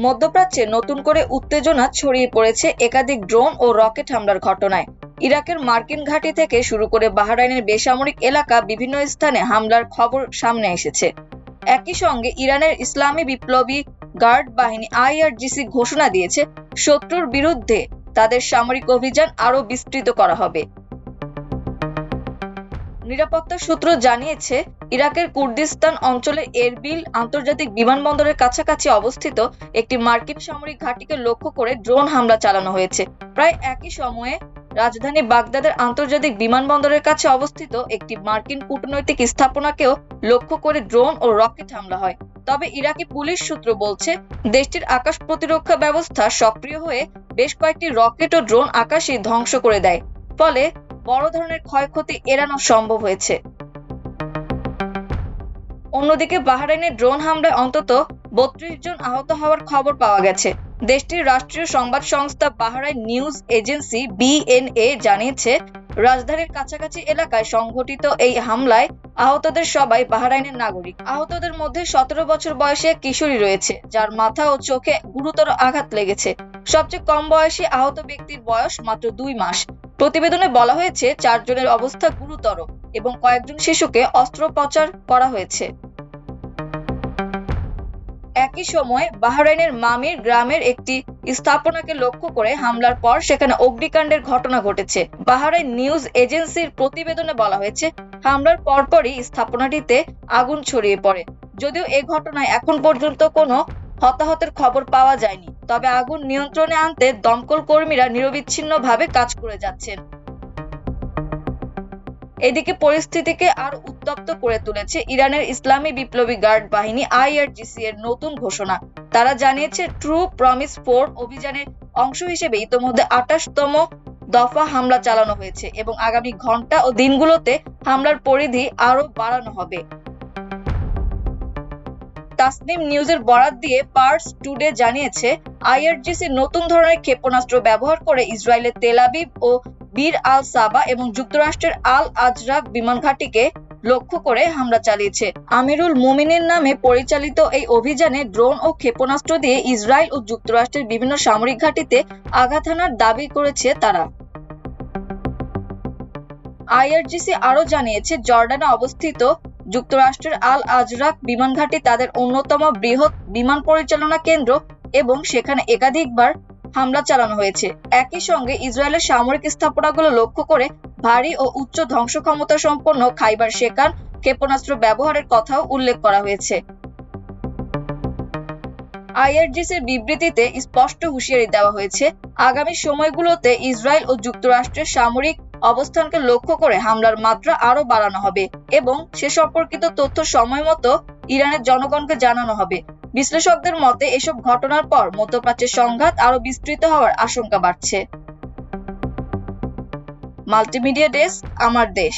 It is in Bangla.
মধ্যপ্রাচ্যে নতুন করে উত্তেজনা ছড়িয়ে পড়েছে একাধিক ড্রোন ও রকেট হামলার ঘটনায়। ইরাকের মার্কিন ঘাঁটি থেকে শুরু করে বাহরাইনের বেসামরিক এলাকা বিভিন্ন স্থানে হামলার খবর সামনে এসেছে। একই সঙ্গে ইরানের ইসলামী বিপ্লবী গার্ড বাহিনী IRGC ঘোষণা দিয়েছে শত্রুর বিরুদ্ধে তাদের সামরিক অভিযান আরও বিস্তৃত করা হবে। নিরাপত্তা সূত্র জানিয়েছে, ইরাকের কুর্দিস্তান অঞ্চলের এরবিল আন্তর্জাতিক বিমানবন্দরের কাছাকাছি অবস্থিত একটি মার্কিন সামরিক ঘাঁটিকে লক্ষ্য করে ড্রোন হামলা চালানো হয়েছে। প্রায় একই সময়ে রাজধানী বাগদাদের আন্তর্জাতিক বিমানবন্দরের কাছে অবস্থিত একটি মার্কিন কূটনৈতিক স্থাপনাকেও লক্ষ্য করে ড্রোন ও রকেট হামলা হয়। তবে ইরাকি পুলিশ সূত্র বলছে, দেশটির আকাশ প্রতিরক্ষা ব্যবস্থা সক্রিয় হয়ে বেশ কয়েকটি রকেট ও ড্রোন আকাশই ধ্বংস করে দেয়, ফলে বড় ধরনের ক্ষয়ক্ষতি এড়ানো সম্ভব হয়েছে। অন্যদিকে বাহরাইনের ড্রোন হামলায় অন্তত ৩২ জন আহত হওয়ার খবর পাওয়া গেছে। দেশটির রাষ্ট্রীয় সংবাদ সংস্থা বাহরাইন নিউজ এজেন্সি BNA জানিয়েছে, রাজধানীর কাছাকাছি এলাকায় সংঘটিত এই হামলায় আহতদের সবাই বাহরাইনের নাগরিক। আহতদের মধ্যে 17 বছর বয়সী এক কিশোরী রয়েছে, যার মাথা ও চোখে গুরুতর আঘাত লেগেছে। সবচেয়ে কম বয়সী আহত ব্যক্তির বয়স মাত্র 2 মাস। প্রতিবেদনে বলা হয়েছে, 4 জনের অবস্থা গুরুতর এবং কয়েকজন শিশুকে অস্ত্রোপচার করা হয়েছে। একই সময় বাহরাইনের মামির গ্রামের একটি স্থাপনাকে লক্ষ্য করে হামলার পর সেখানে অগ্নিকাণ্ডের ঘটনা ঘটেছে। বাহরাইন নিউজ এজেন্সির প্রতিবেদনে বলা হয়েছে, হামলার পরপরই স্থাপনাটিতে আগুন ছড়িয়ে পড়ে। যদিও এই ঘটনায় এখন পর্যন্ত কোনো হতাহতের খবর পাওয়া যায়নি, তবে আগুন নিয়ন্ত্রণে আনতে দমকল কর্মীরা নিরবিচ্ছিন্নভাবে কাজ করে যাচ্ছেন। এদিকে পরিস্থিতিকে আরো উত্তপ্ত করে তুলেছে ইরানের ইসলামী বিপ্লবী গার্ড বাহিনী IRGC এর নতুন ঘোষণা। তারা জানিয়েছে, ট্রু প্রমিস 4 অভিযানের অংশ হিসেবে ইতোমধ্যে 28তম দফা হামলা চালানো হয়েছে এবং আগামী ঘন্টা ও দিনগুলোতে হামলার পরিধি আরো বাড়ানো হবে। তাসনিম নিউজের বরাত দিয়ে পার্স টুডে জানিয়েছে, IRGC নতুন ধরনের ক্ষেপণাস্ত্র ব্যবহার করে ইসরায়েলের তেল আবিব ও বীর আল সাবা এবং যুক্তরাষ্ট্রের আল আজরাক বিমান ঘাঁটিকে লক্ষ্য করে হামলা চালিয়েছে। আমিরুল মুমিনিন নামে পরিচালিত এই অভিযানে ড্রোন ও ক্ষেপণাস্ত্র দিয়ে ইসরায়েল ও যুক্তরাষ্ট্রের বিভিন্ন সামরিক ঘাঁটিতে আঘাত হানার দাবি করেছে তারা। IRGC আরো জানিয়েছে, জর্ডানে অবস্থিত যুক্তরাষ্ট্রের আল আজরাক বিমান ঘাঁটি তাদের অন্যতম বৃহৎ বিমান পরিচালনা কেন্দ্র এবং সেখানে একাধিকবার হামলা চালানো হয়েছে। একই সঙ্গে ইসরায়েলের সামরিক স্থাপনাগুলো লক্ষ্য করে ভারী ও উচ্চ ধ্বংস ক্ষমতা সম্পন্ন খাইবার শেকান ক্ষেপণাস্ত্র ব্যবহারের কথাও উল্লেখ করা হয়েছে। IRGCর বিবৃতিতে স্পষ্ট হুঁশিয়ারি দেওয়া হয়েছে, আগামী সময়গুলোতে ইসরায়েল ও যুক্তরাষ্ট্রের সামরিক অবস্থানকে লক্ষ্য করে হামলার মাত্রা আরো বাড়ানো হবে এবং সে সম্পর্কিত তথ্য সময়মতো ইরানের জনগণকে জানানো হবে। বিশ্লেষকদের মতে, এসব ঘটনার পর মধ্যপ্রাচ্যের সংঘাত আরো বিস্তৃত হওয়ার আশঙ্কা বাড়ছে। মাল্টিমিডিয়া ডেস্ক, আমার দেশ।